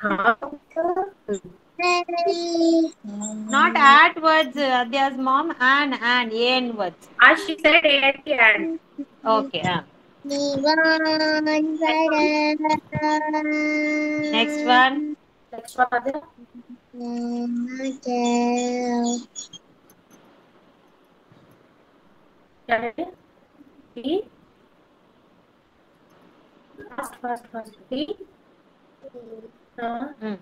How? Not at words, Adya's mom. An words. She said and. Okay. Next one. Next one, Adya. क्या है? T. Fast. T. Mm.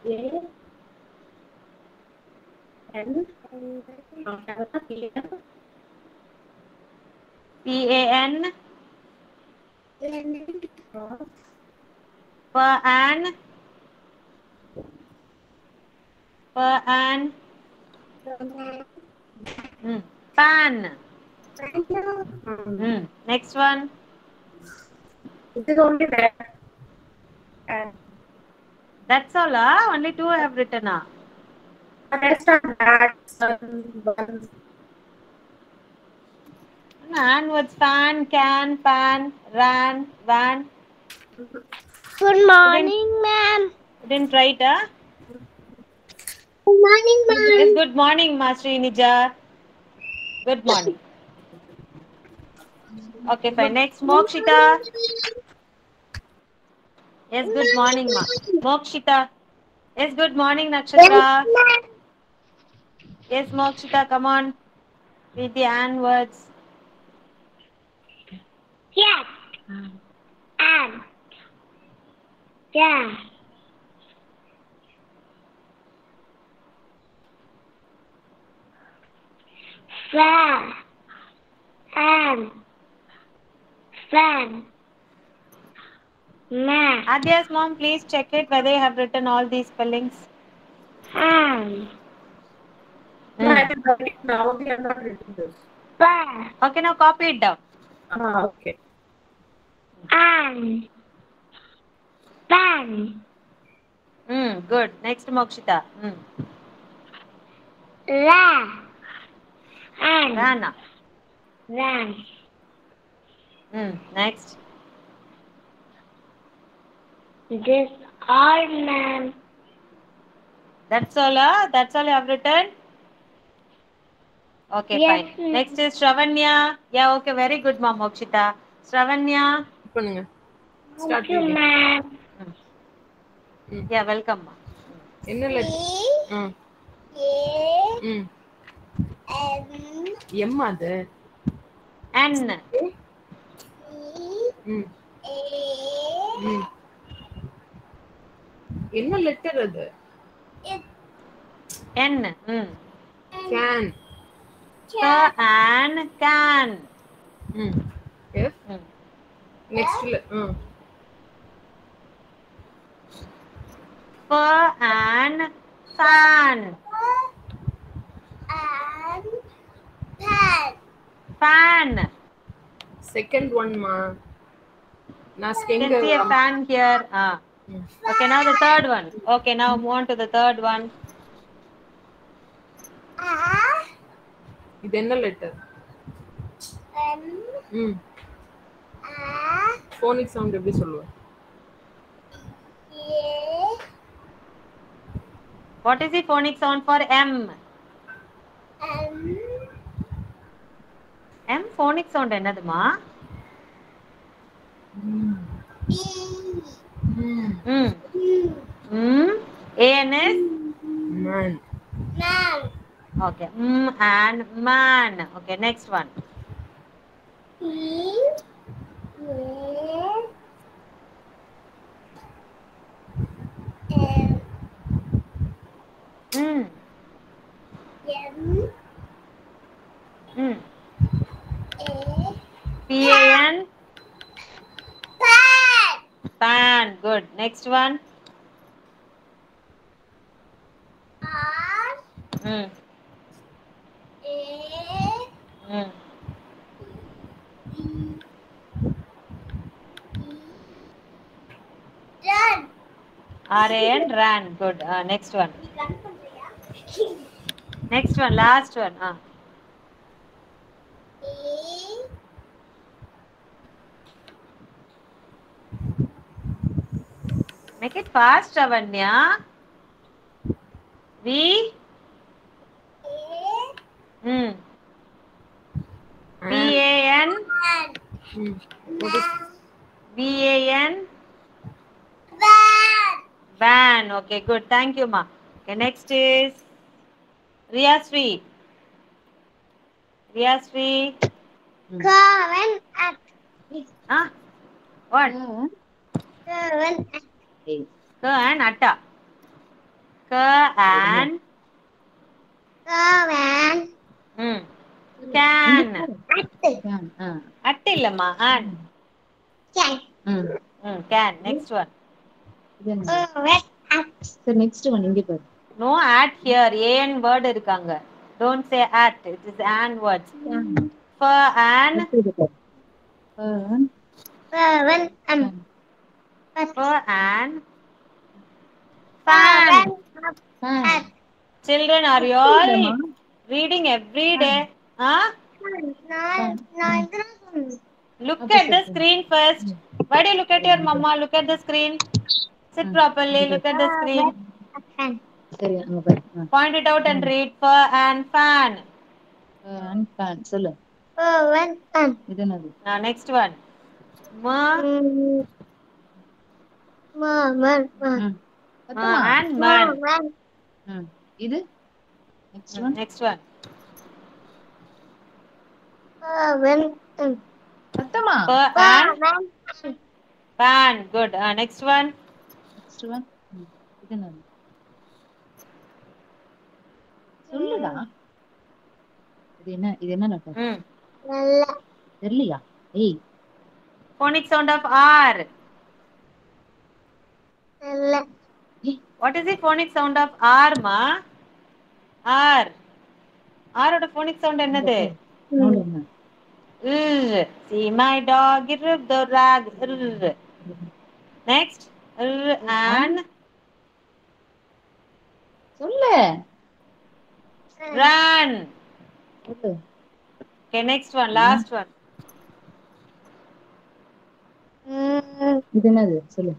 A. N. क्या बता? P. PAN. Pan. Pan. Next one. It is only that. And That's all. Only two I have written. the rest are that, sun, buns. An words. Fan, can, pan, ran, van. Good morning, ma'am. You didn't write, Good morning, ma'am. Yes, good morning, Master Nija. Good morning. Okay, fine. Next, Mokshita. Yes, good morning, ma. Mokshita. Yes, good morning, Nakshatra. Yes, Mokshita, come on. Read the An words. Cat. And. Yeah. Fan. And. Fan. Man. Adya's mom, please check it whether you have written all these spellings. And. No, I can write it now. We are not written this. Fan. Okay, now copy it down. Okay. And. Fan. Good. Next, Mokshita. La. And. Rana. Ran. Next. This all, ma'am. That's all, That's all you have written? Okay, Yes, fine. ma'am. Next is Shravanya. Yeah, okay, very good, mom, Mokshita. Shravanya. Start Thank you, reading. ma'am. Yeah, welcome, ma. என்ன letter? M அது. N. என்ன letter அது? N. Can. Can. Can. Yes. Next. And fan. Fan. Second one, ma. You can see a fan here. Okay, now the third one. Okay, now move on to the third one. இது என்ன letter? Phonic sound எப்படி சொல்லுவ? What is the phonic sound for M? M phonic sound என்னதுமா? AN is? Man. Okay. And man. Okay, next one. PAN. Pan. Good. Next one. RAN. Ran. Good. Next one. Next one. Last one. Make it fast, Ravanya. V. V-A-N. V-A-N. Van. Okay, good. Thank you, ma. Okay, next is Riyasri. Riyasri. Coven at. Huh? What? Coven at. Ka and atta. Ka and Coven can. at. Atta இல்லம்மா and. Can. Can. Next one. Coven at. சரி next one இங்க பாரு. No at here. An word இருக்காங்க. Don't say at. It is an words. For an. Coven For an. Fan. at. Children, are you all reading every day? Huh? Look at the screen first. Why do you look at your mama? Look at the screen. Sit properly. Look at the screen. சரி அங்க பாரு. Point it out and read. For and fan. Fan சொல்லு. Coven at. இது என்னது? Now next one. Ma and man. இது next one. Next one. சத்தமா. For and fan. Good. Next one. Next one. இது என்னது? சொல்லுடா. இது என்ன லெட்டர்? தெரியலையா? ஏய் Phonic sound of R. What is the phonic sound of R, ma? R. R oda phonic sound என்னது? See my dog, the rag. Next. And சொல்லு. run. சொல்லு. Okay, next one, last one. இது என்னது? சொல்லு.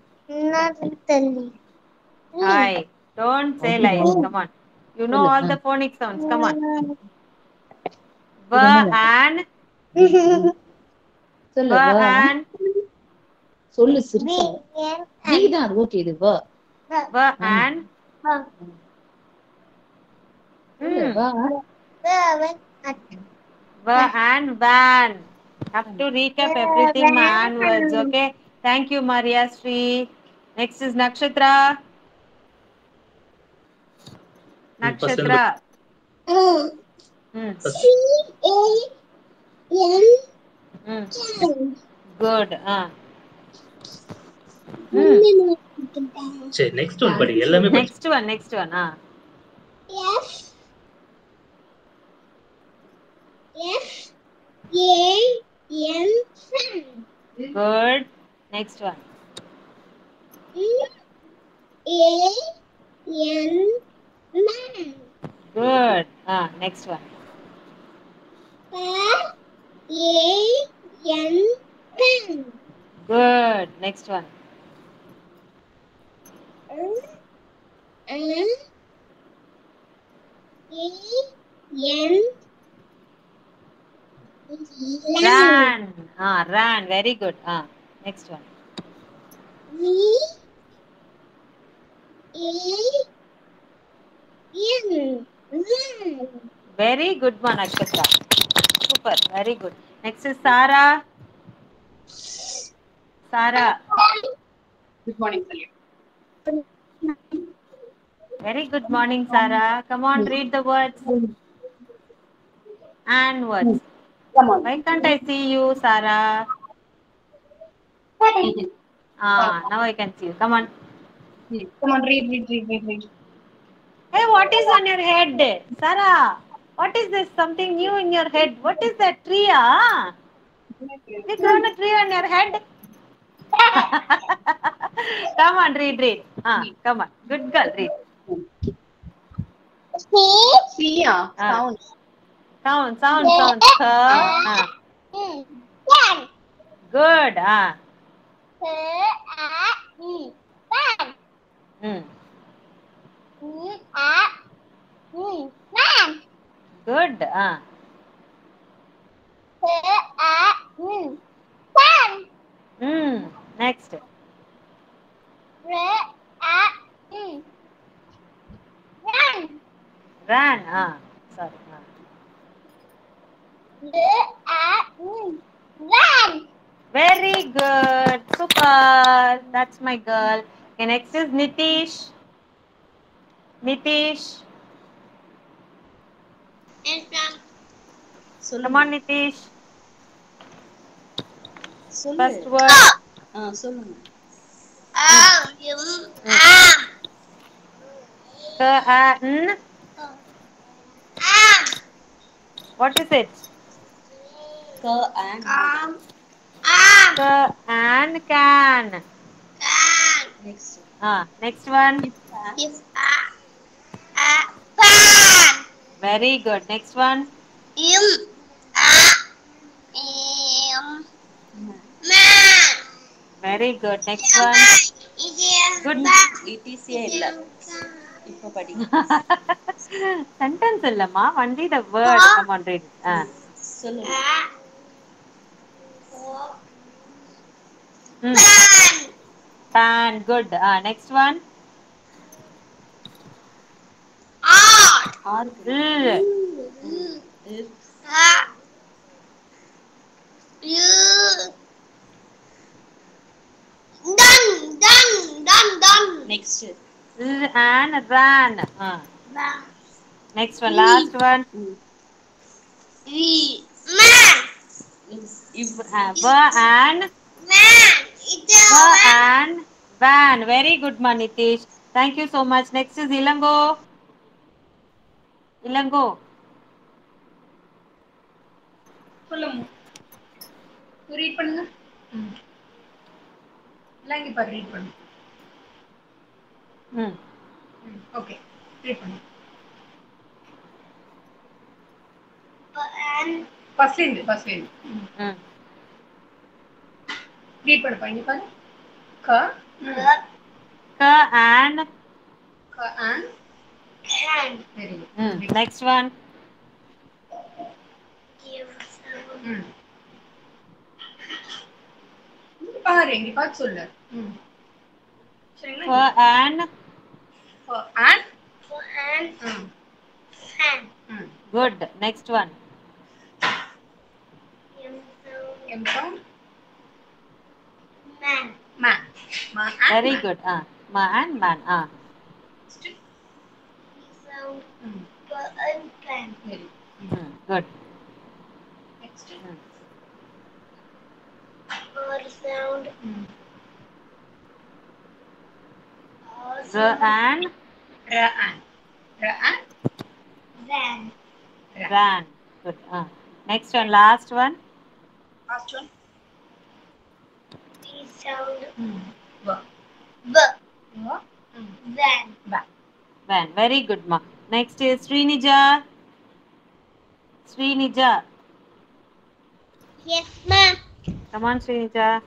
Hi. Don't say lies. Come on. You know all the phonic sounds. Come on. And சொல்லு. and சொல்லு சிரிச்சா. நீதான் அது ஓகே இது வ. and and van. Have to recap everything, man words. Okay. Thank you, Maria Sri. Next is Nakshatra. Nakshatra. Good. சரி next one படி எல்லாமே படி. Next one. Good. Next one. Good. Next one. Good. Next one. Ran. Ran. Very good. Next one. Very good one, Akshatra. Super. Very good. Next is Sarah. Sarah. Good morning, Salya. Very good morning, Sarah. Come on, read the words. And words. Come on. Why can't I see you, Sarah? Now I can see you. Come on. Come on, read. Hey, what is on your head? Sarah, what is this? Something new in your head. What is that tree? You grown a tree on your head? Come on, read. Come on. Good girl, read. See, sound. Sound. Good. next. Ran. Ran. Sorry. Ran. Very good. Super. That's my girl. Okay, next is Nitish. Nitish. Come on, Nitish. சொல்லு First word. சொல்லுங்க N. What is it? க and And can. next Next one. Very good. Next one. Very good. Next one. Good. இடிசியே இல்ல இப்ப படி Sentence இல்லம்மா. Only the word. Come on, read. சொல்லு Pan. Good. Next one. ஆறு next And ran. Next one. Last one. And van. Very good, Manitish. Thank you so much. Next is Ilango. Ilango. சொல்லுங்க read பண்ணுங்க எல்லாம் இங்க பாரு read பண்ணு okay read பண்ணு ஃபர்ஸ்ட்ல இருந்து ரீட் பண்ணுப்பா இங்க பாரு And can very good next one. பாரு இங்க பார்த்து சொல்லு For and Fan. good. Next one. Man. Very good. Ma and man. Sound. Fan. Very Good. next Sound. And Van. ran. Good. Next one. Last one. last one Sound. B Van. Van. Very good, ma. Next is Srinija. Srinija. Yes, ma'am. Come on, Srinija.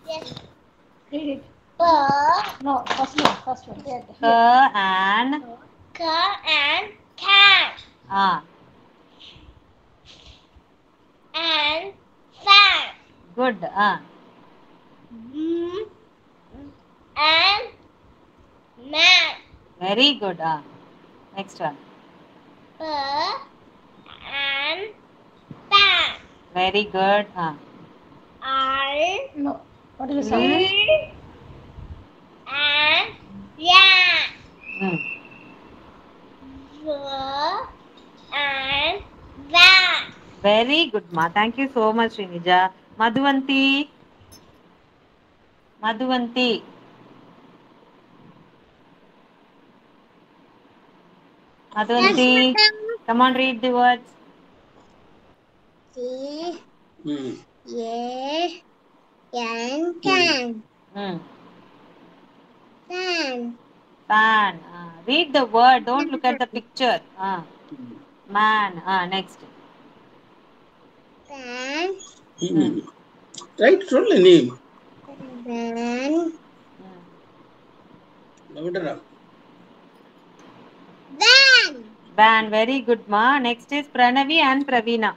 Yes. read it No, first one And car and cat and fan. good. And man. Very good. Next one. And pan. Very good. no what is And yeah. And that. Very good, ma. Thank you so much, Srinija. Madhuvanti. Madhuvanti. Madhuvanti. Come on, read the words. Can. Fan. Read the word. Don't look at the picture. Man. Next. Fan. Right, சொல்லு நீ Van. Van. Van. Very good, ma. Next is Pranavi and Pravina.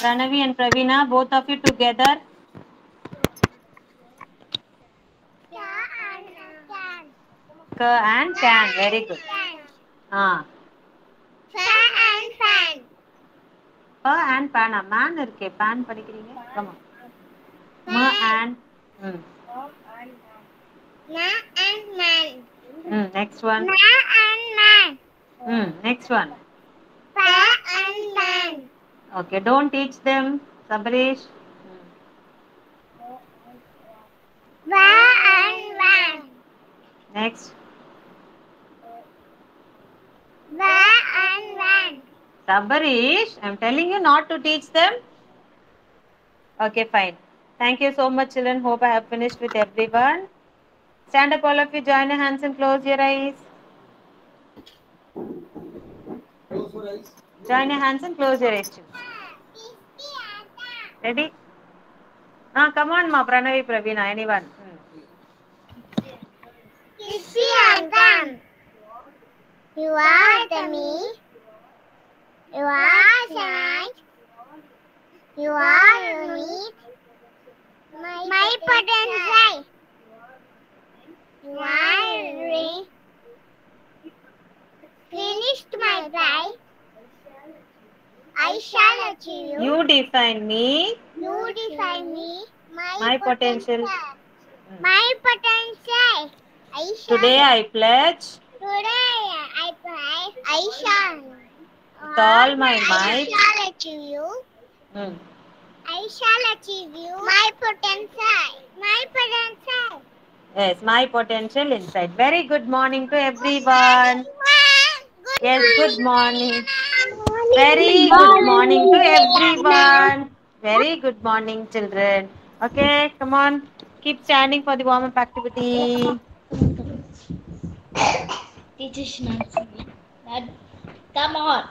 Pranavi and Pravina, both of you together. Ka and can. Very good. Ah. Pa and pan. Man irke. Pan படிக்கிறீங்க. Come on. Ma and. Next one. Next one. Okay. Don't teach them. Sabresh. Next. Sabarish, I'm telling you not to teach them. Okay, fine. Thank you so much, children. Hope I have finished with everyone. Stand up, all of you. Join your hands and close your eyes. Join your hands and close your eyes. Ready? Come on, ma. Pranavi, Pravina, anyone. You are the me. You are night. You are unique. My potential. You are finished my pride. I shall achieve you. You define me. You define me. My potential. My potential. I shall. Today I pledge. Today I pledge. I shall. With all my might. I shall achieve you. I shall achieve you. My potential. My potential. Yes, my potential inside. Very good morning to everyone. Yes, good morning. Very good morning to everyone. Very good morning, children. Okay, come on. Keep standing for the warm-up activity. Teacher Shinansi. Come on.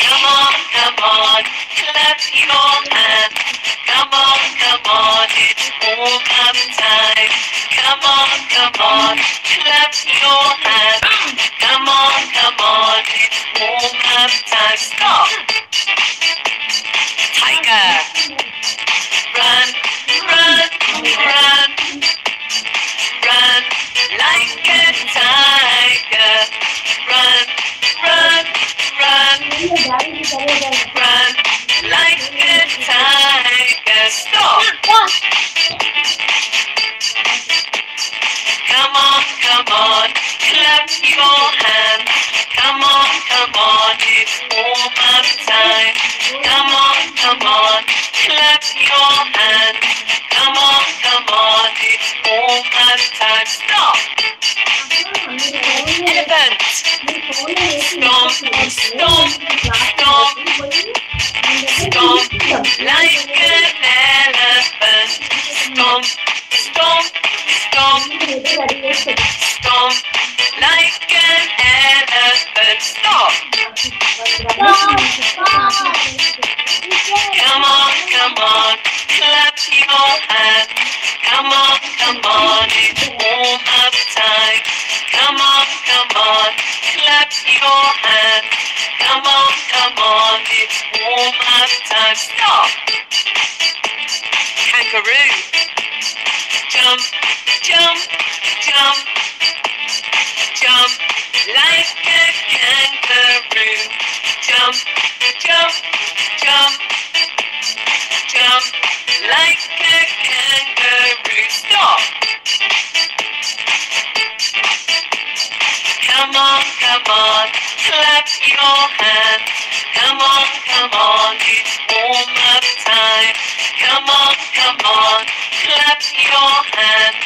Come on, clap your hands. Come on, it's warm-up time. Come on, clap your hands. Come on, it's warm-up time. Stop. Tiger. Run, run, run. Run like a tiger. Run, run, run. Run like a tiger. Stop. Come on, clap your hands. Come on, it's warm-up time. Come on, clap your hands. Come on, it's warm-up time. Stop. Elephant. Stomp, stomp, stomp. Stomp like an elephant. Stomp, stomp, stomp. Stomp like an elephant. Stop. Come on, clap your hands. Come on, it's warm-up time. Come on, clap your hands. Come on, it's warm-up time. Stop. Kangaroo. Jump, jump, jump. Jump like a kangaroo. Jump, jump, jump. Jump like a kangaroo. Stop. Come on, clap your hands. Come on, it's warm-up time. Come on, clap your hands.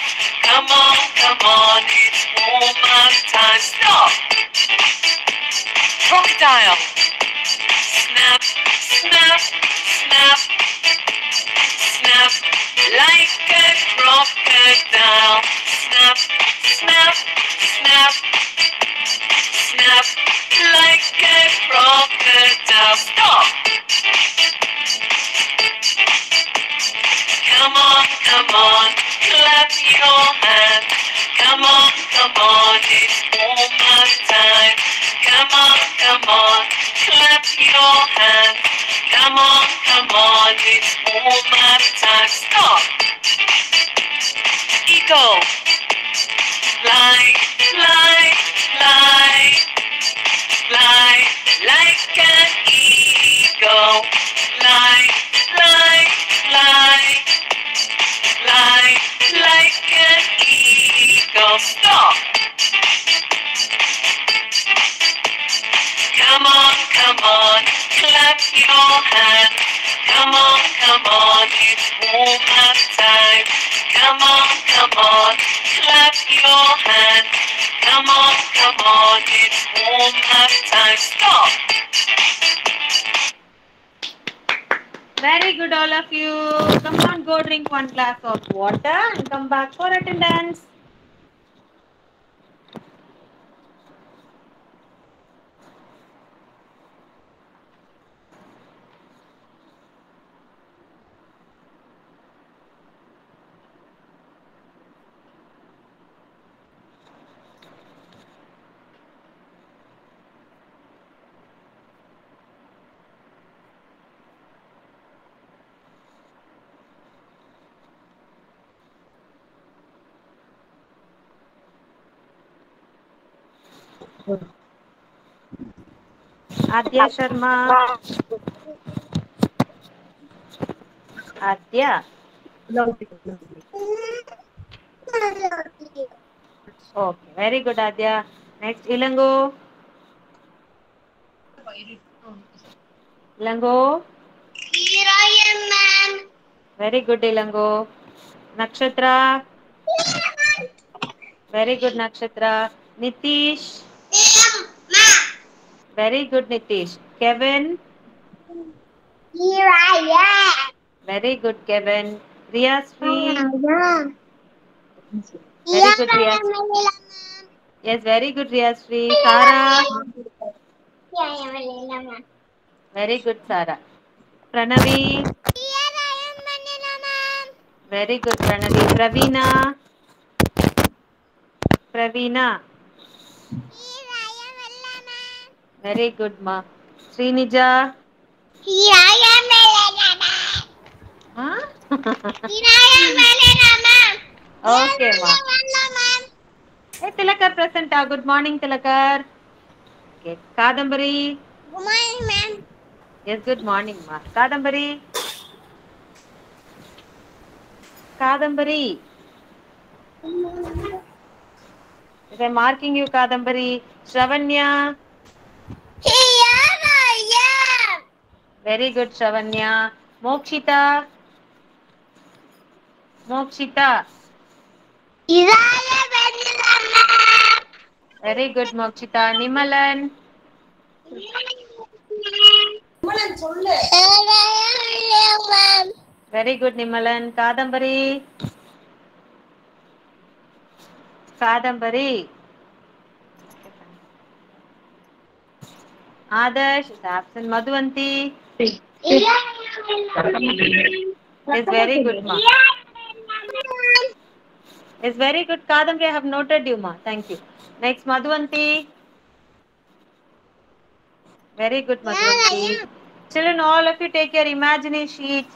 Come on, it's warm-up time. Stop. Crocodile. Snap, snap, snap. Snap like a crocodile. Snap, snap, snap. Snap like a crocodile. Stop. Come on, clap your hands. Come Come on, come on, it's warm-up time. Come on, clap your hands. Come on, it's warm-up time. Stop. Eagle. Fly, fly, fly. Fly like an eagle. Fly, fly, fly. Fly like an eagle. Stop. Come on, clap your hands. Come on, it's warm-up time. Come on, clap your hands. Come on, it's warm-up time. Stop. Very good, all of you. Come on, go drink one glass of water and come back for attendance. Adya Sharma. Adya. Okay, very good, Adya. Next, Ilango. Ilango. Here I am, ma'am. Very good, Ilango. Nakshatra. Very good, Nakshatra. Nitish. Ma'am. Very good, Nitish. Kevin. Here I Very good, Kevin. Riyasri. am. Very good, Riyasri. Yes, very good, Riyasri. Sara. Very good, Sara. Pranavi. Very good, Pranavi. Pravina. Pravina. Very good, ma. Srinija. Here I am, Huh? Here I am, Okay, ma. Hey, Tilakar present. Good morning, Tilakar. Okay. Kadambari. Good morning, ma'am. Yes, good morning, ma. Kadambari. Kadambari. If I'm marking you, Kadambari. Shravanya. Here I am. Very good, Shravanya. Mokshita. Mokshita. Here I am, Very good, Mokshita. Nimalan. Very good, Nimalan. Kadambari. Kadambari. Adarsh is absent. Madhuvanti is very good, ma. Is very good. Kadambari, I have noted you, ma. Thank you. Next, Madhuvanti. Very good, Madhuvanti. Children, all of you take your imaginary sheet.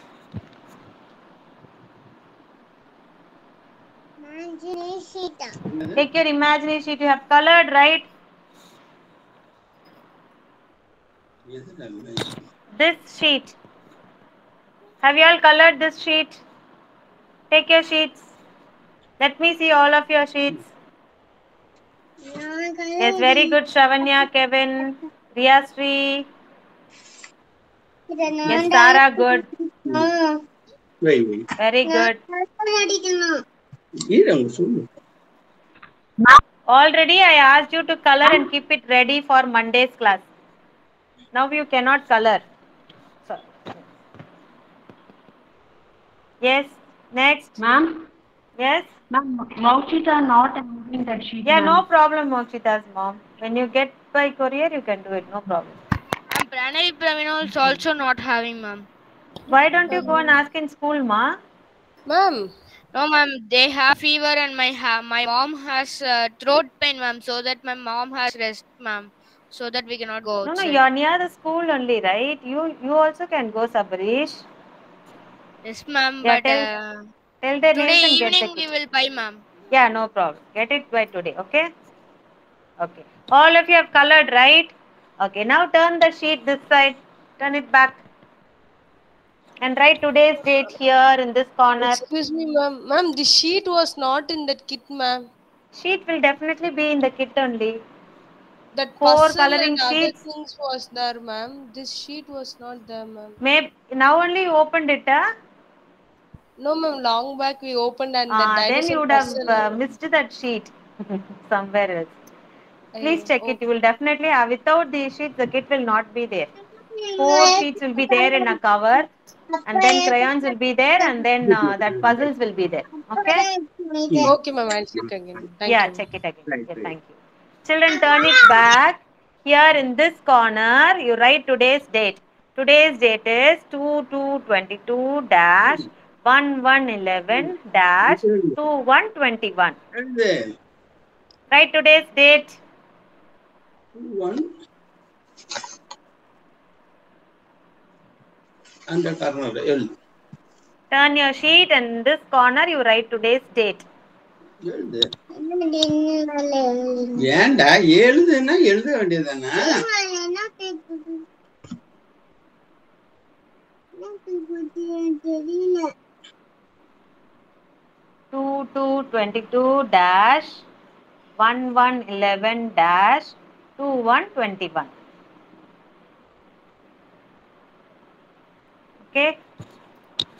Take your imaginary sheet. You have colored, right? This sheet. Have you all colored this sheet? Take your sheets. Let me see all of your sheets. Yes, very good, Shravanya, Kevin, Riyasri. Yes, Sara, good. Wait. Very good. சொல்லு. Already I asked you to color and keep it ready for Monday's class. Now you cannot color. So, yes, next. Ma'am? Yes? Ma'am, Mokshita not having that sheet. Yeah, ma'am. no problem, Mokshita's mom. When you get by courier, you can do it, no problem. And Pranavi Pravina is also not having, ma'am. Why don't you go and ask in school, ma? Ma'am, No, ma'am. They have fever and my mom has throat pain, ma'am. So that my mom has rest, ma'am. So that we cannot go No, outside. you're near the school only, right? You also can go, Sabarish. Yes, ma'am. Yeah, But tell their names today and get the evening we kit. will buy, ma'am. Yeah, no problem. Get it by today, okay? Okay. All of you have colored, right? Okay, now turn the sheet this side. Turn it back. And write today's date here in this corner. Excuse me, ma'am. Ma'am, the sheet was not in that kit, ma'am. Sheet will definitely be in the kit only. That 4 puzzle and coloring other sheets. things was there, ma'am. This sheet was not there, ma'am. Maybe now only you opened it, huh? No, ma'am. Long back we opened and the Then you dinosaur would puzzle. have missed that sheet somewhere else. Please check it. Okay. You will definitely have. Without these sheets, the kit will not be there. 4 sheets will be there in a cover, and then crayons will be there, and then that puzzles will be there. Okay? Okay, ma'am. I'll check again. Thank Yeah, you. check it again. Right, Yeah, right. thank you. Children, turn it back. Here in this corner, you write today's date. Today's date is 22-11-11-2121. And then Write today's date. 1 and the corner L. Turn your sheet and in this corner you write today's date. எழுது ஏன்டா எழுதுன்னா எழுத வேண்டியதானே தெரியல 22-22-11-2121. Okay.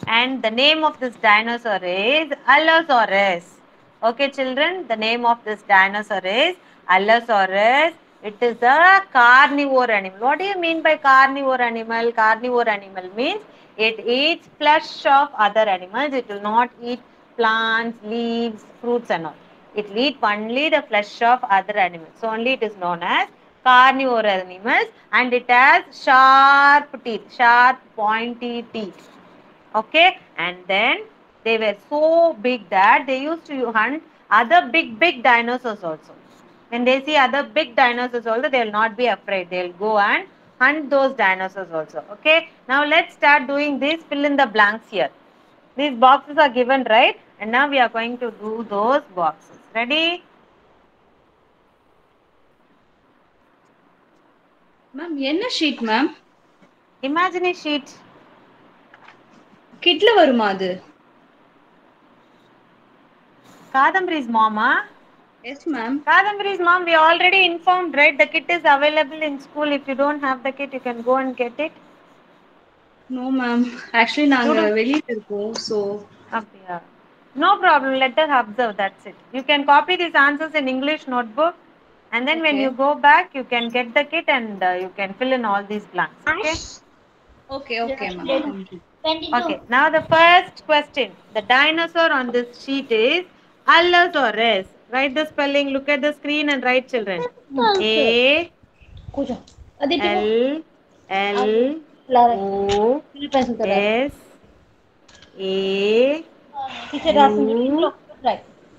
And the name of this dinosaur is Allosaurus. Okay, children, the name of this dinosaur is Allosaurus. It is a carnivore animal. What do you mean by carnivore animal? Carnivore animal means it eats flesh of other animals. It will not eat plants, leaves, fruits and all. It will eat only the flesh of other animals. So only it is known as carnivore animals, and it has sharp teeth, sharp pointy teeth. Okay, and then they were so big that they used to hunt other big dinosaurs also. When they see other big dinosaurs also, they will not be afraid. They will go and hunt those dinosaurs also. Okay, now let's start doing this. Fill in the blanks here. These boxes are given, right? And now we are going to do those boxes. Ready? Ma'am என்ன sheet ma'am? Imaginary sheet. கிட்ல வருமா அது? Kadambari's mama. Yes ma'am. Kadambari's mom, we already informed, right? The kit is available in school. If you don't have the kit, you can go and get it. No ma'am. Actually நாங்க வெளியில இருக்கோம். So yeah. No problem. Let her observe. That's it. You can copy these answers in English notebook, and then when you go back, you can get the kit and you can fill in all these blanks. Okay? Okay ma'am. Okay. Now the first question. The dinosaur on this sheet is Allosaurus. Write the spelling. Look at the screen and write, children. A L L O S A U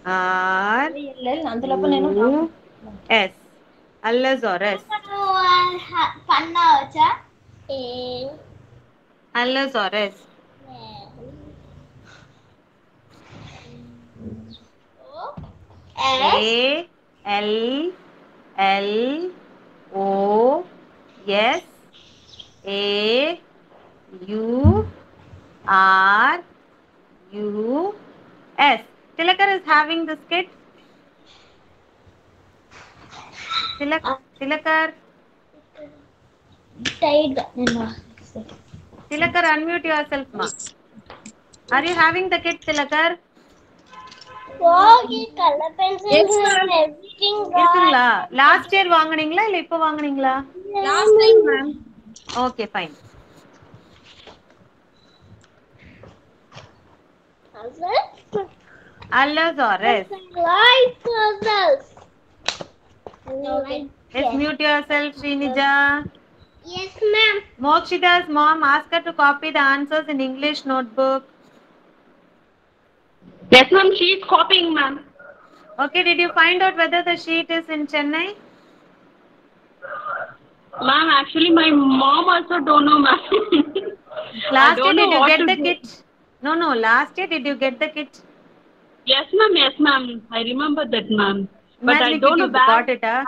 R U S. Allosaurus. பண்ணா வச்சா Allosaurus. A L L O S A U R U S. Tilakar is having this kit. Tilakar. Tilakar, unmute yourself, ma. Are you having the kit, Tilakar? color pencils and everything இருக்குங்களா? Last year வாங்குனீங்களா இல்ல இப்ப வாங்குனீங்களா? Last time ma'am. Okay, fine. Allosaurus. like puzzles. Yes, mute yourself, Srinija. Yes, ma'am. Mokshita's mom asked her to copy the answers in English notebook. Yes, ma'am. She is copying, ma'am. Okay, did you find out whether the sheet is in Chennai? Ma'am, actually, my mom also don't know, ma'am. I Last year, don't know did you what get to the do. kit? No, last year, did you get the kit? Yes, ma'am. Yes, ma'am. I remember that, ma'am. But I Imaginary kit, don't know you got it, huh?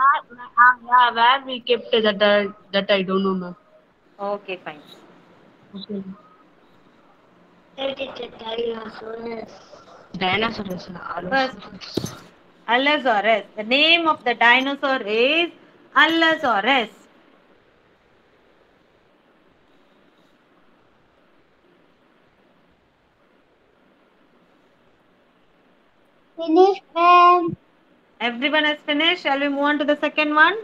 where we kept it, that I don't know, ma'am. Okay, fine. Okay. Dinosaurs. First, Allosaurus. The name of the dinosaur is Allosaurus. Finish, ma'am. Everyone has finished. Shall we move on to the second one?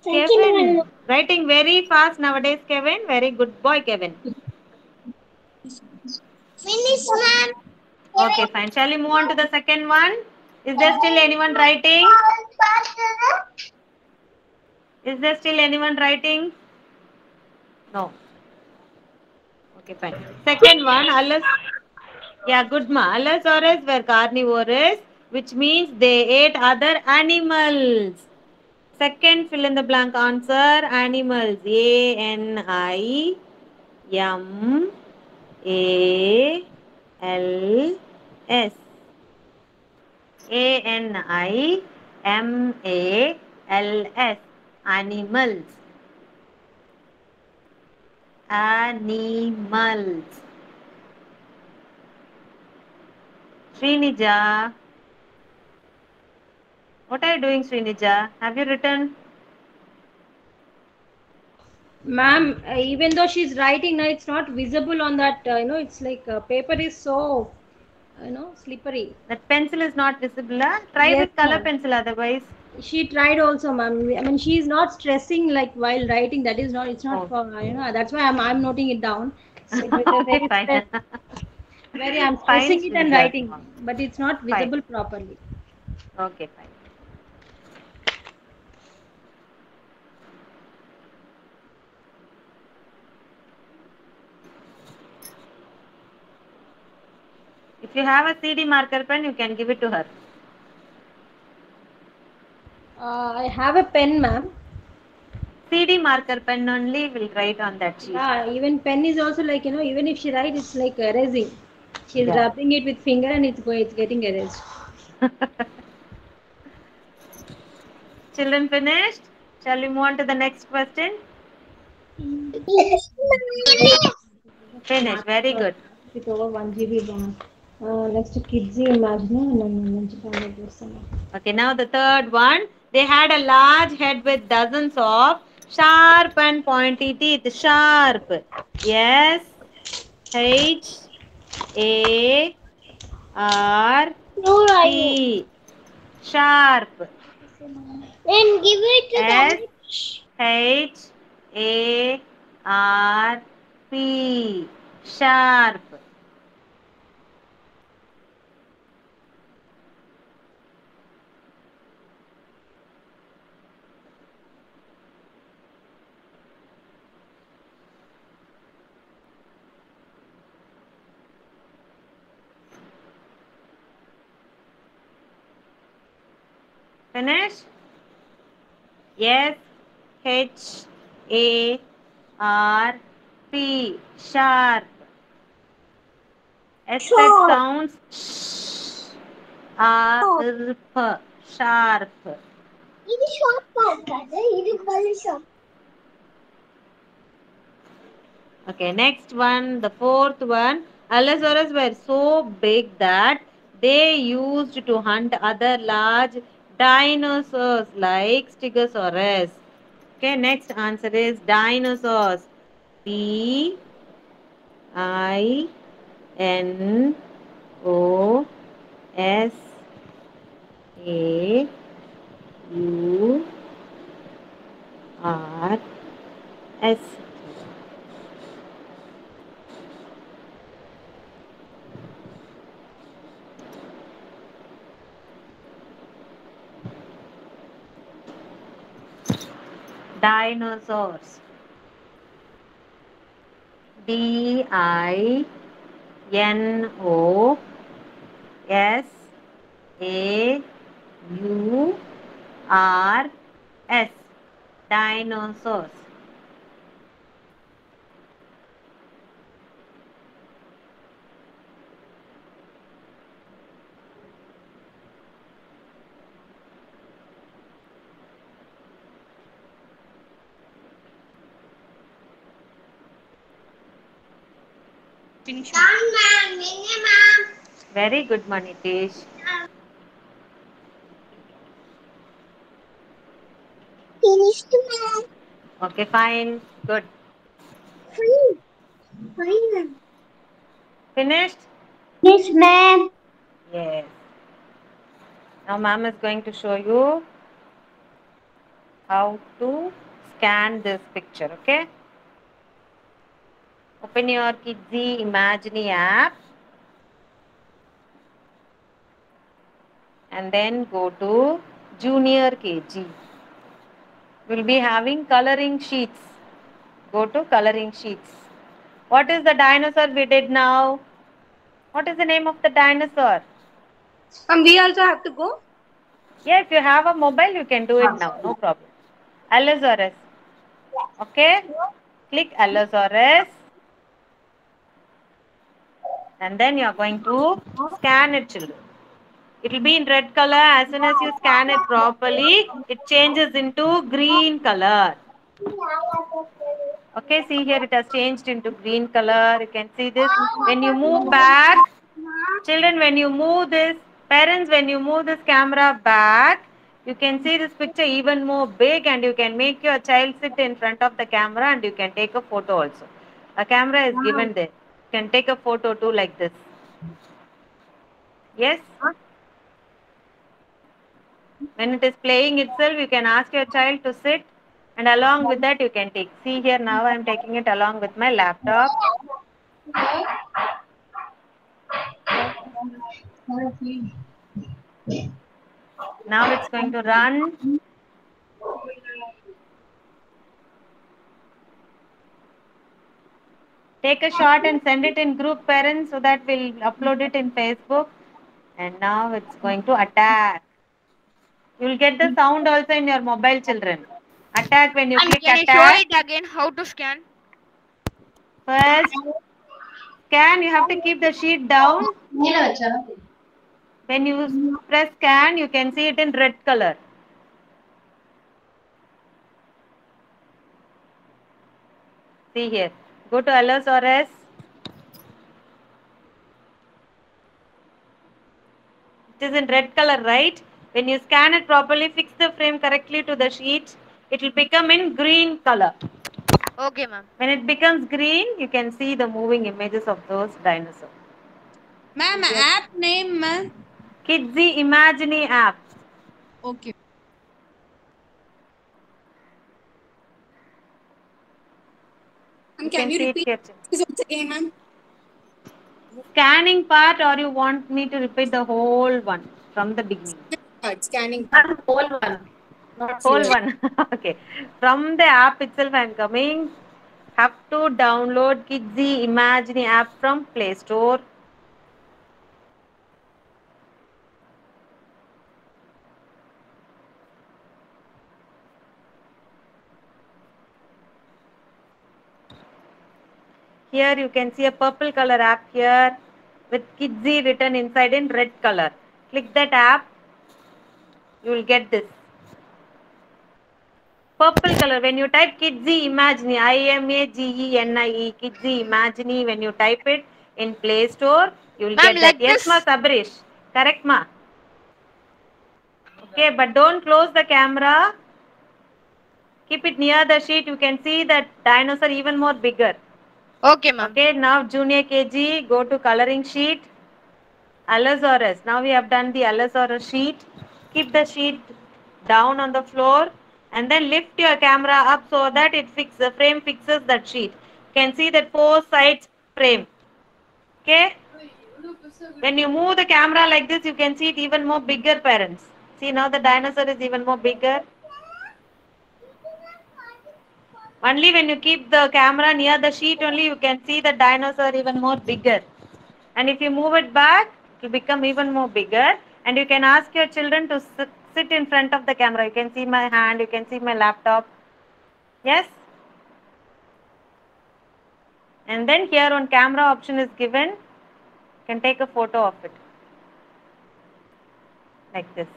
Second Kevin. one. Writing very fast nowadays, Kevin. Very good boy, Kevin. Finish, ma'am. Okay, fine. Shall we move on to the second one? Is there still anyone writing? Is there still anyone writing? No. Okay, fine. Second one, yeah, good ma. Allosaurus were carnivorous, which means they ate other animals. Second fill in the blank answer, animals. A-N-I-M-A-L-S. A-N-I-M-A-L-S. Animals. Animals. Srinija. What are you doing, Srinija? Have you written? Ma'am, even though she's writing now, it's not visible on that, it's like paper is so, slippery. That pencil is not visible. Huh? Try Yes, with color ma'am. pencil otherwise. She tried also, ma'am. I mean, she's not stressing like while writing. That is not, it's not Oh. for, that's why I'm noting it down. So it was a Okay, very fine. I'm Fine, stressing it and Srinija. writing, but it's not Fine. visible properly. Okay, fine. If you have a CD marker pen, you can give it to her. I have a pen, ma'am. CD marker pen only will write on that sheet. Yeah, even pen is also like, even if she writes, it's like erasing. She's Yeah. rubbing it with finger and it's getting erased. Children finished? Shall we move on to the next question? Finish. Very good. With over 1 GB RAM. Next to kids imagine. Okay, now the third one. They had a large head with dozens of sharp and pointy teeth. Sharp. S H A R P. Sharp. Then give it to S them. H A R P. Sharp. Finish? S H A R P. Sharp. S sounds sh. Sharp. Sharp. ఇది short part కదా ఇది మళ్ళీ short. Okay, next one, the fourth one. Allosaurus were so big that they used to hunt other large dinosaurs like Stegosaurus. Okay, next answer is dinosaurs. D I N O S A U R S. Dinosaurs. D I N O S A U R S. Dinosaurs. Done, ma'am. Ma'am. Very good, Manitesh. Finished, ma'am. Okay, fine. Good. Fine. Finished? Yes, ma'am. Yes. Now, ma'am is going to show you how to scan this picture, okay? Open your Kidsy Imaginary app and then go to Junior KG. We'll be having coloring sheets. Go to coloring sheets. What is the dinosaur we did now? What is the name of the dinosaur? We also have to go. Yeah, if you have a mobile, you can do it now. No problem. Allosaurus. Okay? Click Allosaurus. And then you are going to scan it, children. It will be in red color. As soon as you scan it properly, it changes into green color. Okay, see here it has changed into green color. You can see this. When you move back, children, when you move this, parents, when you move this camera back, you can see this picture even more big and you can make your child sit in front of the camera and you can take a photo also. A camera is given there. You can take a photo too like this. Yes? When it is playing itself, you can ask your child to sit and along with that you can take. See here now I am taking it along with my laptop. Now it's going to run. Take a shot and send it in group, parents, so that we'll upload it in Facebook. And now it's going to attack. You will get the sound also in your mobile, children. Attack when you And click can you show attack. it again how to scan? First, scan, you have to keep the sheet down. When you press scan, you can see it in red color. See here. Go to Allosaurus. It is in red color, right? When you scan it properly, fix the frame correctly to the sheet, it will become in green color. Okay, ma'am. When it becomes green, you can see the moving images of those dinosaurs. Ma'am, app name, ma'am? Kidsy Imaginary app. Okay. Can you repeat this once again, ma'am? Scanning part, or you want me to repeat the whole one from the beginning? Scanning. Whole one. Not Whole clear. one. Okay. From the app itself, I am coming. Have to download Kidsy Imaginary app from Play Store. Here you can see a purple color app here with Kidsy written inside in red color. Click that app. You will get this. Purple color. When you type Kidsy Imaginary, IMAGENIE, Kidsy Imaginary, when you type it in Play Store, you will get that. Like Yes, this? ma, Sabrish. Correct, ma. Okay, but don't close the camera. Keep it near the sheet. You can see that dinosaur even more bigger. Okay, ma'am. Okay, now Junior KG, go to coloring sheet. Allosaurus. Now we have done the Allosaurus sheet. Keep the sheet down on the floor and then lift your camera up so that the frame fixes that sheet. You can see that 4 sides frame. Okay. When you move the camera like this, you can see it even more bigger, parents. See, now the dinosaur is even more bigger. Only when you keep the camera near the sheet only, you can see the dinosaur even more bigger. And if you move it back, It will become even more bigger. And you can ask your children to sit in front of the camera. You can see my hand, you can see my laptop. Yes? And then here on camera option is given. You can take a photo of it. Like this.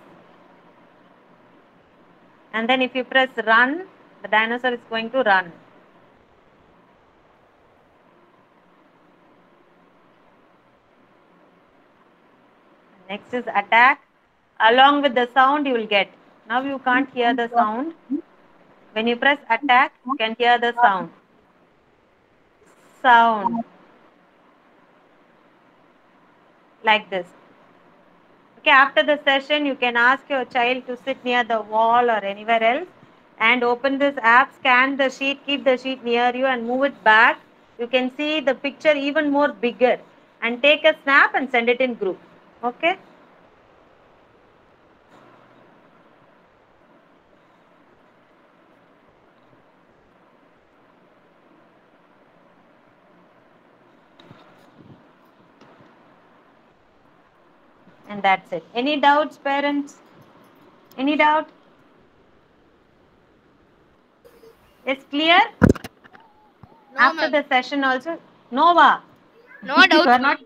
And then if you press run, the dinosaur is going to run. Next is attack. Along with the sound you will get. Now you can't hear the sound. When you press attack, you can hear the sound. Sound. Like this. Okay, after the session, you can ask your child to sit near the wall or anywhere else and open this app, scan the sheet, keep the sheet near you and move it back. You can see the picture even more bigger and take a snap and send it in group. Okay? And that's it. Any doubts, parents? Any doubt? It's clear? No, After the session also? Nova? No doubts. You are not,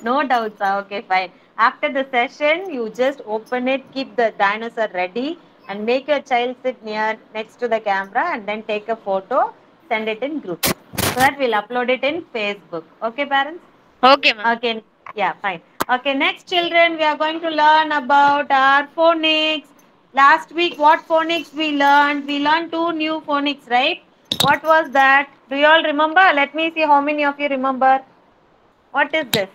no doubts. Okay, fine. After the session, you just open it, keep the dinosaur ready and make your child sit next to the camera and then take a photo, send it in group. So that we'll upload it in Facebook. Okay, parents? Okay, ma'am. Okay, yeah, fine. Okay, next children, we are going to learn about our phonics. Last week, what phonics we learned? We learned 2 new phonics, right? What was that? Do you all remember? Let me see how many of you remember. What is this?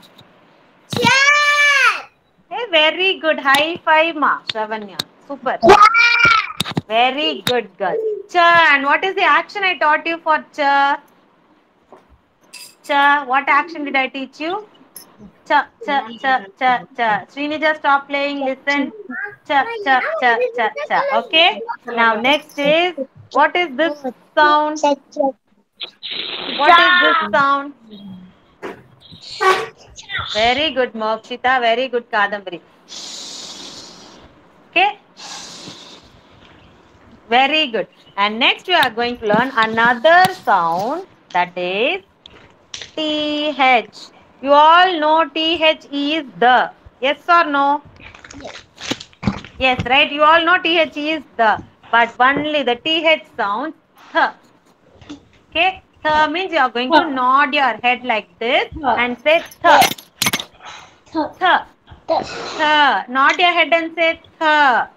Chair. Hey, very good. High five, Ma. Shravanya. Super. Very good, girl. Cha. And what is the action I taught you for cha? Cha. What action did I teach you? Cha, cha, cha, cha, cha. Srinija, stop playing. Listen. Cha, cha, cha, cha, cha. Okay. Now, next is, what is this sound? What is this sound? Very good, Mokshita. Very good, Kadambari. Okay. Very good. And next we are going to learn another sound, that is TH. You all know TH is the. Yes or no? Yes. Yes, right? You all know TH is the. But only the TH sounds th. Okay? Th means you are going to nod your head like this and say th. Th. Th. Nod your head and say th.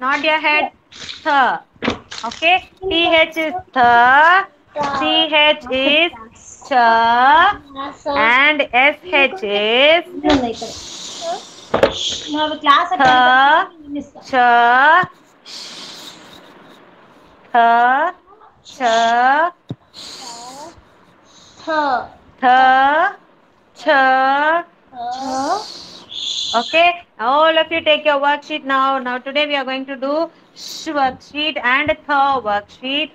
Nod your head. Th. Okay? TH is th. CH is cha. And SH is ನಾವು class th. Cha. Th. Cha. Th. Cha. Okay, all of you take your worksheet now. Now today we are going to do sh worksheet and th worksheet.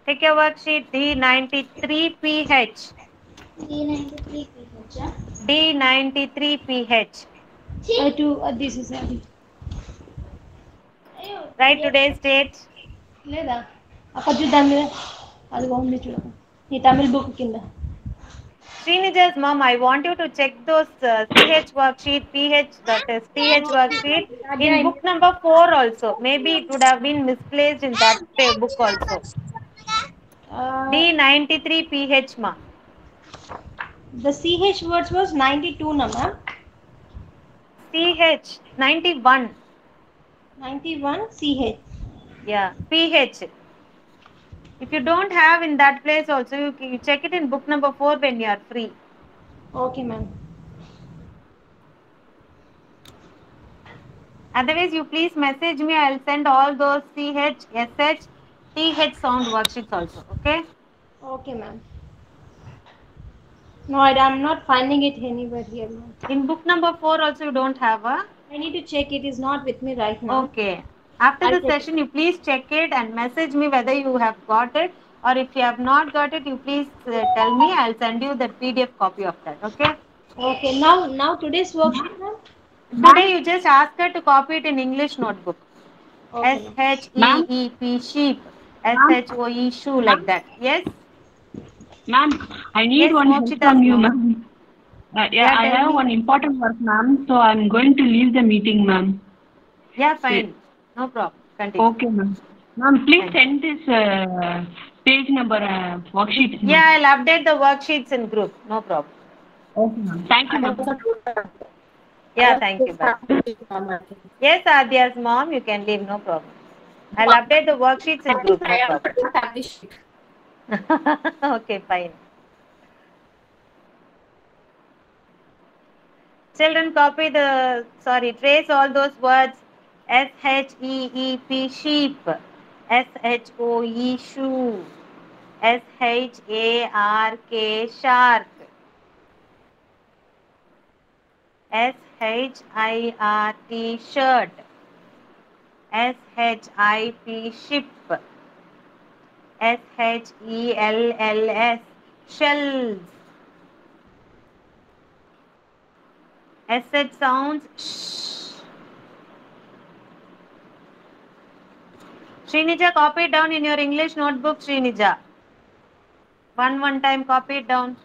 Take your worksheet D93PH. D93PH. this is Write today's date. లేదా అక్కడ చూద్దాం మీద అది ఉంది చూడకు నీ తమిళ book కింద Srinija's mom, I want you to check those CH worksheet, PH, that is TH worksheet in book number 4 also. Maybe it would have been misplaced in that book also. D93PH, ma. The CH words was 92 na ma'am. CH 91. 91 CH. Yeah, PH. If you don't have in that place also, you check it in book number 4 when you are free. Okay, ma'am. Otherwise, you please message me. I'll send all those CH, SH, TH sound worksheets also. Okay? Okay, ma'am. No, I'm not finding it anywhere here, ma'am. In book number 4 also you don't have a? I need to check. It is not with me right now. Okay. After the session, you please check it and message me whether you have got it, or if you have not got it, you please tell me. I'll send you the PDF copy of that. Okay? Okay, now today's worksheet, ma'am. Today you just ask her to copy it in English notebook. Okay, SHEEP, sheep. SHOE, shoe, like that. Yes? Ma'am, I need Yes, one help Mokshita's from you, mom. ma'am. Yeah, Yeah, I tell have me. one important work, ma'am. So I'm going to leave the meeting, ma'am. Yeah, fine. No problem. Continue. Okay, ma'am. Ma'am, please Thank you. send this page number worksheet. Yeah, I'll update the worksheets in group. No problem. Okay, ma'am. Thank you, ma'am. Yeah, thank you. Bye. Yes, Adya's mom, you can leave. No problem. I'll update the worksheets in group. No problem. Okay, fine. Children, trace all those words. SHEEP, sheep. SHOE, shoe. SHARK, shark. SHIRT, shirt. SHIP, ship. SHELLS, shells. SH sounds shh. Srinija, copy it down in your English notebook, Srinija. One time, copy it down.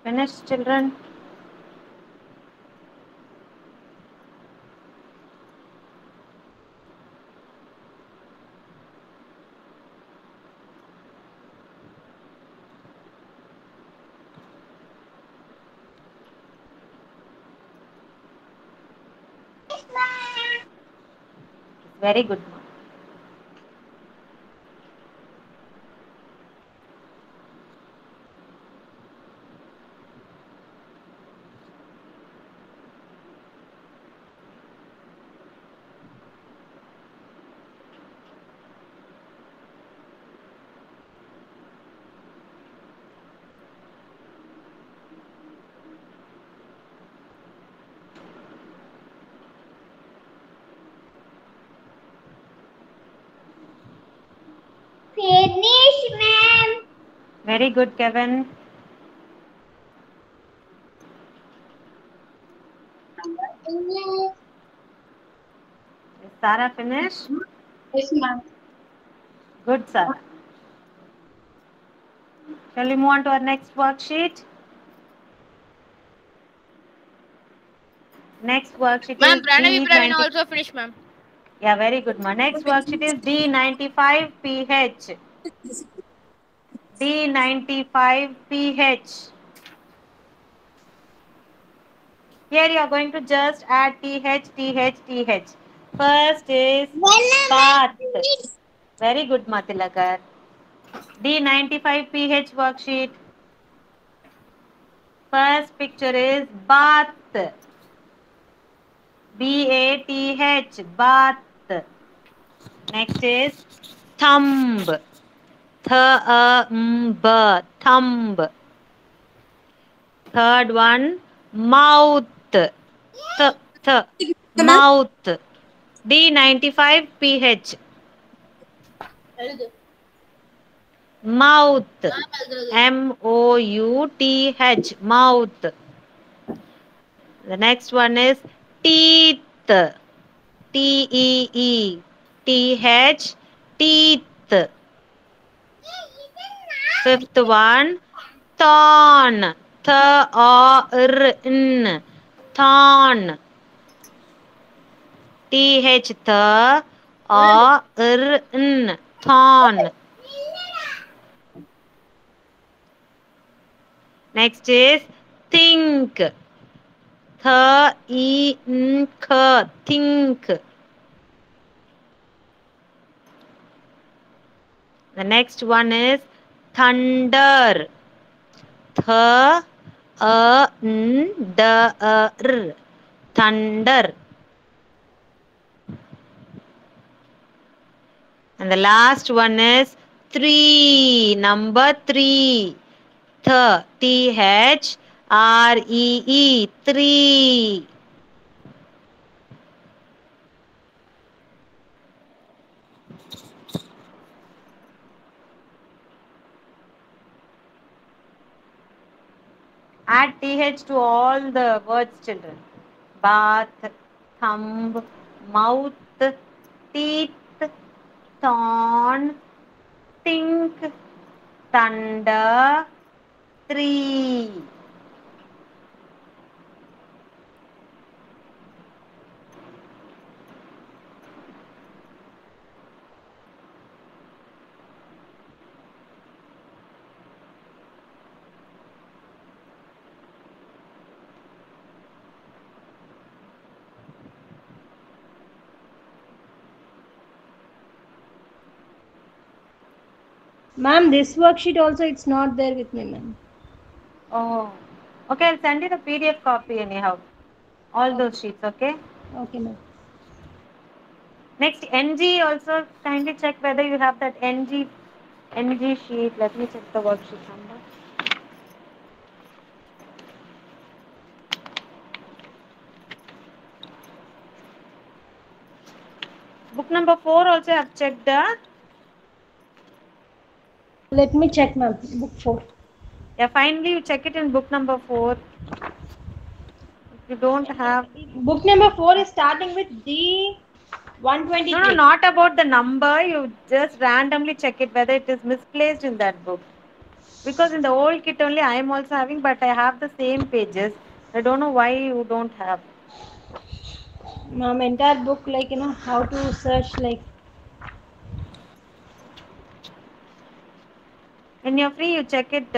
Finished, children? Very good. Finish, ma'am. Very good, Kevin. Is Sarah finished? Yes, ma'am. Good, Sarah. Shall we move on to our next worksheet? Next worksheet Ma'am, is Pranavi Praveen D90. also finished, ma'am. Yeah, very good, ma. Next worksheet is D95PH. D95 PH. Here you are going to just add TH, TH, TH. First is bath. Very good, Matilakar. D95 PH worksheet. First picture is bath. BATH, bath. Next is thumb. Thumb, thumb. Third one, mouth. Mouth. D95 PH. Mouth. MOUTH. Mouth. The next one is teeth. TEE. TH. Teeth. Fifth one, thorn. Thorn. Thorn. TH. Thorn. Thorn. Next is think. Think. Think. The next one is thunder. Thunder. And the last one is 3. Number 3. THREE. 3. Add TH to all the words, children. Bath, thumb, mouth, teeth, thorn, think, thunder, 3. Ma'am, this worksheet also, it's not there with me, ma'am. Oh, okay. I'll send you the PDF copy anyhow. All those sheets, okay? Okay, ma'am. Next, NG also kindly check whether you have that NG sheet. Let me check the worksheet number. Book number 4 also I have checked. Let me check, ma'am. Book 4. Yeah, finally you check it in book number 4. If you don't have... Book number 4 is starting with D123. No, not about the number. You just randomly check it whether it is misplaced in that book. Because in the old kit only I am also having, but I have the same pages. I don't know why you don't have. Ma'am, entire book, like, how to search, like. When you're free, you check it,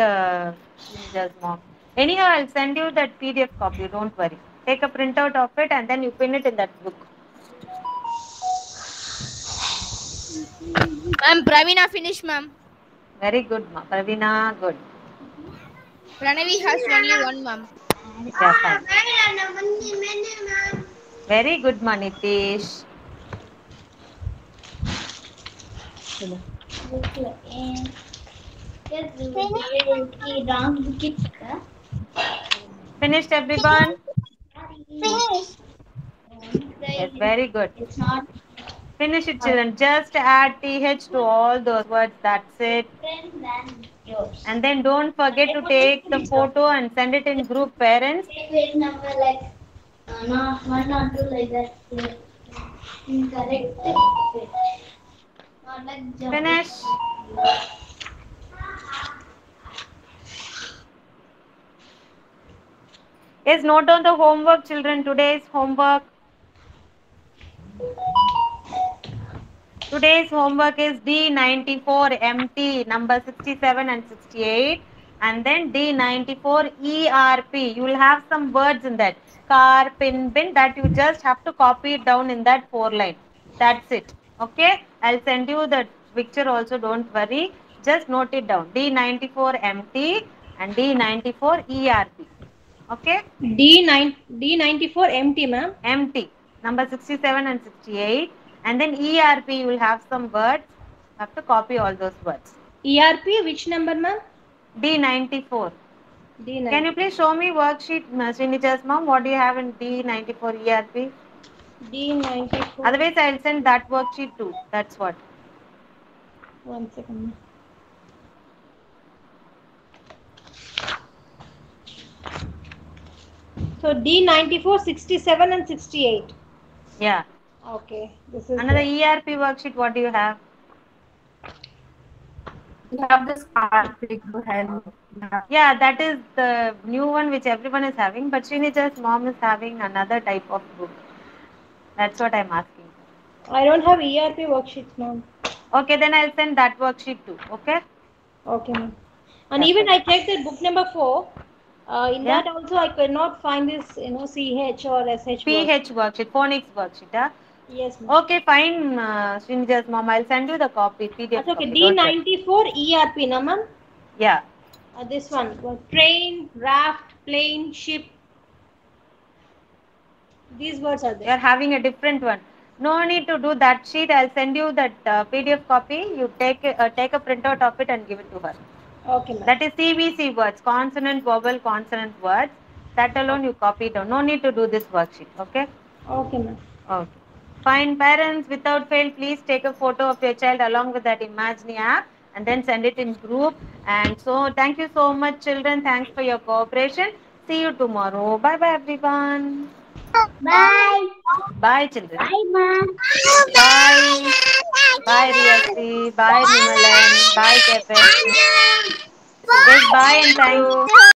just mom. Anyhow, I'll send you that PDF copy. Don't worry. Take a printout of it and then you pin it in that book. Ma'am, Pravina finished, ma'am. Very good, ma. Pravina, good. Pranavi has only one, ma'am. Yeah, fine. Very good, Manitish. Finished, everyone? Yes, very good. Finish it, children. Just add TH to all those words. That's it. And then don't forget to take the photo and send it in group, parents. Finish. Yes, note down the homework, children. Today's homework. Today's homework is D94 MT number 67 and 68, and then D94 ERP. You will have some words in that. Car, pin, bin, that you just have to copy it down in that 4 line. That's it. Okay. I'll send you the picture also. Don't worry. Just note it down. D94 MT and D94 ERP. Okay. D94 empty, ma'am. Empty. Number 67 and 68. And then ERP, you will have some words. You have to copy all those words. ERP, which number, ma'am? D94. D94. Can you please show me worksheet, Srinija's mom? What do you have in D94 ERP? D94. Otherwise, I'll send that worksheet too. That's what. 1 second. So D94, 67 and 68. Yeah. Okay. This is Another ERP worksheet, what do you have? You have this card. Yeah, that is the new one which everyone is having, but Srinija's mom is having another type of book. That's what I'm asking. I don't have ERP worksheets, ma'am. Okay, then I'll send that worksheet too. Okay? Okay, ma'am. And even I checked that book number 4. In Yeah. that also I could not find this, CH or SH. PH worksheet, phonics worksheet. Huh? Yes, ma'am. Okay, fine, Srinija's mom. I'll send you the copy, PDF That's okay. copy. Don't worry. D94 ERP, na, ma'am? Yeah. This one. Train, raft, plane, ship. These words are You there. are having a different one. No need to do that sheet. I'll send you that PDF copy. You take a printout of it and give it to her. Okay, ma'am. That is CVC words, consonant, vowel, consonant words. That alone you copy down. No need to do this worksheet. Okay? Okay, ma'am. Okay. Fine. Parents, without fail, please take a photo of your child along with that Imaginary app and then send it in group. And so, thank you so much, children. Thanks for your cooperation. See you tomorrow. Bye bye, everyone. Bye. Bye, children. Bye, ma'am. Bye. Bye, Riyasri. Bye, Nimalan. Bye, Kevin. Yes, bye and thank you.